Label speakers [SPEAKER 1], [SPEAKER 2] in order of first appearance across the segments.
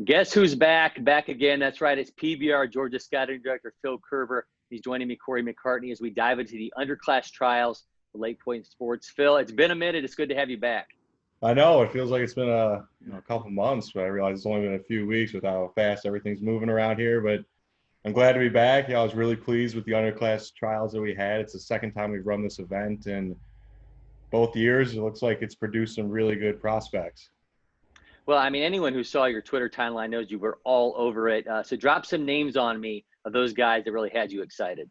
[SPEAKER 1] Guess who's back? Back again. That's right. It's PBR Georgia Scouting Director Phil Kerber. He's joining me, Cory McCartney, as we dive into the underclass trials for LakePoint sports. Phil, it's been a minute. It's good to have you back.
[SPEAKER 2] I know it feels like it's been a couple months, but I realize it's only been a few weeks with how fast everything's moving around here. But I'm glad to be back. I was really pleased with the underclass trials that we had. It's the second time we've run this event, and both years it looks like it's produced some really good prospects.
[SPEAKER 1] Well, I mean, anyone who saw your Twitter timeline knows you were all over it. So drop some names on me of those guys that really had you excited.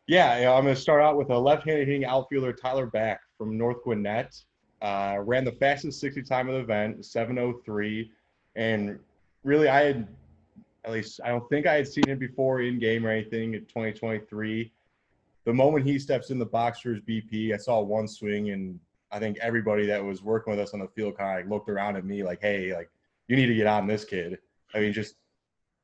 [SPEAKER 2] Yeah, I'm going to start out with a left-handed hitting outfielder, Tyler Back from North Gwinnett. Ran the fastest 60 time of the event, 7:03, and really I don't think I had seen him before in game or anything in 2023. The moment he steps in the box for his BP, I saw one swing, and I think everybody that was working with us on the field kind of looked around at me like, hey, like, you need to get on this kid. I mean, just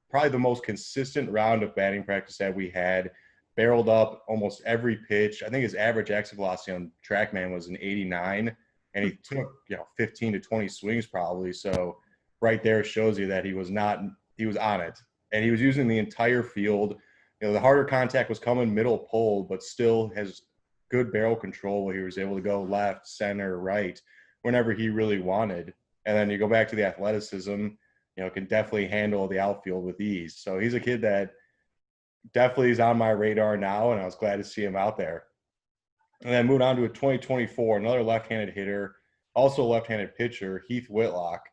[SPEAKER 2] probably the most consistent round of batting practice that we had. Barreled up almost every pitch. I think his average exit velocity on TrackMan was an 89, and he took 15 to 20 swings probably. So right there shows you that he was on it, and he was using the entire field. The harder contact was coming middle pull, but still has good barrel control where he was able to go left, center, right whenever he really wanted. And then you go back to the athleticism, can definitely handle the outfield with ease. So he's a kid that definitely is on my radar now, and I was glad to see him out there. And then moving on to a 2024, another left-handed hitter, also a left-handed pitcher, Heath Whitlock,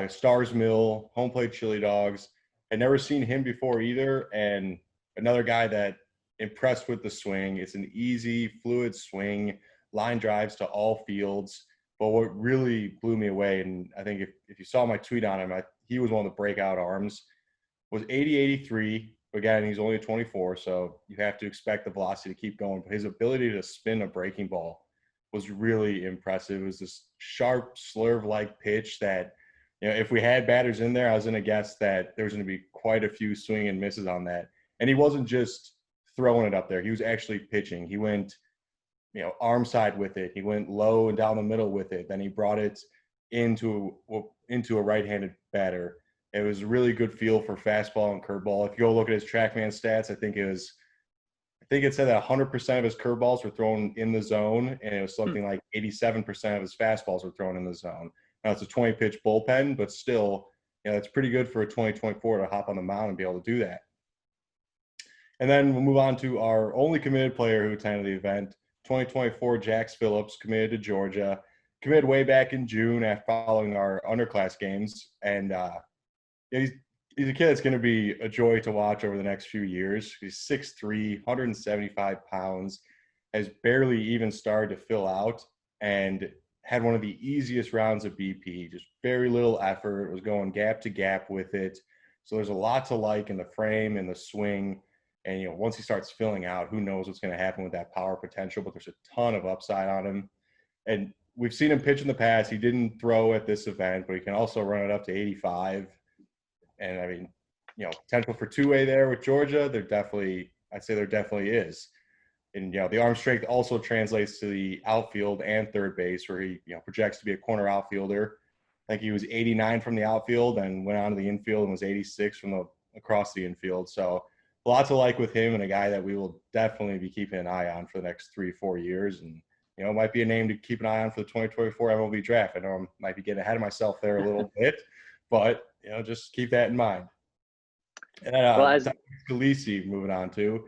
[SPEAKER 2] Starr's Mill, home plate Chili Dogs. I'd never seen him before either, and another guy that impressed with the swing. It's an easy, fluid swing, line drives to all fields. But what really blew me away, and I think if you saw my tweet on him, he was one of the breakout arms, was 80-83. Again, he's only 24, so you have to expect the velocity to keep going. But his ability to spin a breaking ball was really impressive. It was this sharp, slurve-like pitch that, if we had batters in there, I was going to guess that there was going to be quite a few swing and misses on that. And he wasn't just throwing it up there. He was actually pitching. He went, arm side with it. He went low and down the middle with it. Then he brought it into a right-handed batter. It was a really good feel for fastball and curveball. If you go look at his TrackMan stats, I think it said that 100% of his curveballs were thrown in the zone, and it was something like 87% of his fastballs were thrown in the zone. Now, it's a 20-pitch bullpen, but still, it's pretty good for a 2024 to hop on the mound and be able to do that. And then we'll move on to our only committed player who attended the event, 2024 Jax Phillips, committed to Georgia, committed way back in June after following our underclass games, and he's a kid that's going to be a joy to watch over the next few years. He's 6'3", 175 pounds, has barely even started to fill out, and had one of the easiest rounds of BP, just very little effort, was going gap to gap with it. So there's a lot to like in the frame and the swing. And, once he starts filling out, who knows what's going to happen with that power potential, but there's a ton of upside on him. And we've seen him pitch in the past. He didn't throw at this event, but he can also run it up to 85. And I mean, potential for two-way there with Georgia, I'd say there definitely is. And, the arm strength also translates to the outfield and third base, where he, projects to be a corner outfielder. I think he was 89 from the outfield and went on to the infield and was 86 from across the infield. So a lot to like with him, and a guy that we will definitely be keeping an eye on for the next 3-4 years. And, it might be a name to keep an eye on for the 2024 MLB draft. I know I might be getting ahead of myself there a little bit, but, just keep that in mind. And then Scalese, moving on to,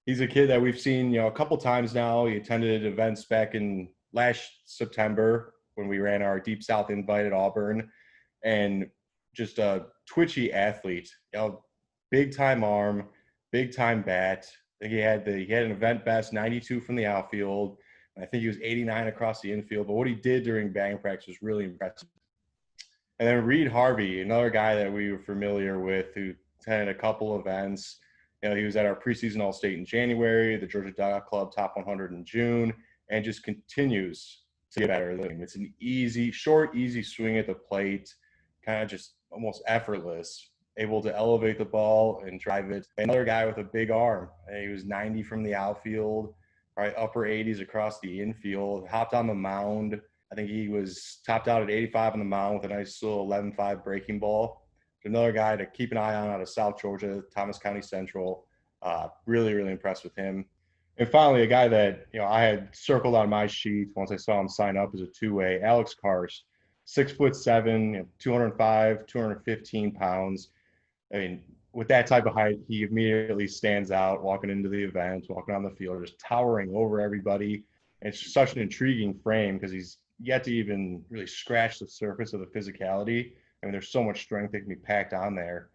[SPEAKER 2] he's a kid that we've seen, a couple times now. He attended events back in last September when we ran our Deep South invite at Auburn, and just a twitchy athlete, big time arm, big time bat. I think he had an event best 92 from the outfield. And I think he was 89 across the infield. But what he did during batting practice was really impressive. And then Reid Harvey, another guy that we were familiar with, who attended a couple events. He was at our preseason All-State in January, the Georgia Dugout Club Top 100 in June, and just continues to get better. It's an easy swing at the plate, kind of just almost effortless, able to elevate the ball and drive it. Another guy with a big arm. He was 90 from the outfield, right, upper 80s across the infield, hopped on the mound. I think he was topped out at 85 on the mound with a nice little 11.5 breaking ball. another guy to keep an eye on out of South Georgia, Thomas County Central. Really, really impressed with him. And finally, a guy that, I had circled on my sheet once I saw him sign up as a two-way, Alex Karst, 6'7", 205, 215 pounds. I mean, with that type of height, he immediately stands out walking into the event, walking on the field, just towering over everybody. And it's such an intriguing frame because he's yet to even really scratch the surface of the physicality. I mean, there's so much strength that can be packed on there.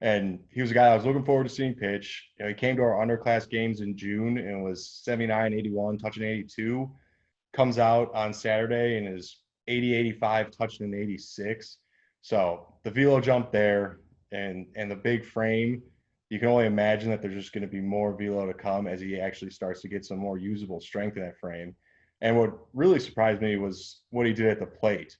[SPEAKER 2] And he was a guy I was looking forward to seeing pitch. He came to our underclass games in June and was 79, 81, touching 82. Comes out on Saturday and is 80, 85, touching an 86. So the velo jump there and the big frame, you can only imagine that there's just going to be more velo to come as he actually starts to get some more usable strength in that frame. And what really surprised me was what he did at the plate.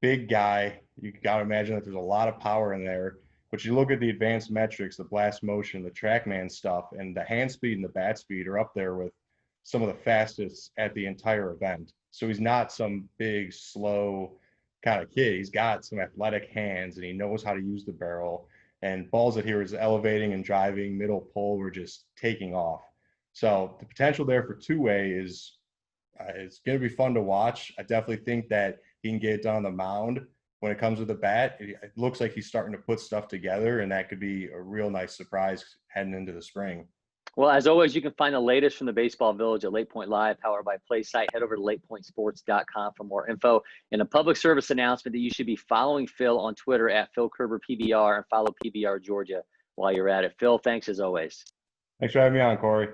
[SPEAKER 2] Big guy, you got to imagine that there's a lot of power in there. But you look at the advanced metrics, the blast motion, the TrackMan stuff, and the hand speed and the bat speed are up there with some of the fastest at the entire event. So he's not some big, slow kind of kid. He's got some athletic hands, and he knows how to use the barrel. And balls that he was elevating and driving, middle pull, were just taking off. So the potential there for two-way is it's going to be fun to watch. I definitely think that he can get it done on the mound. When it comes to the bat, it looks like he's starting to put stuff together, and that could be a real nice surprise heading into the spring.
[SPEAKER 1] Well, as always, you can find the latest from the Baseball Village at LakePoint Live, powered by PlaySite. Head over to LakePointSports.com for more info. And a public service announcement that you should be following Phil on Twitter at Phil Kerber PBR and follow PBR Georgia while you're at it. Phil, thanks as always.
[SPEAKER 2] Thanks for having me on, Cory.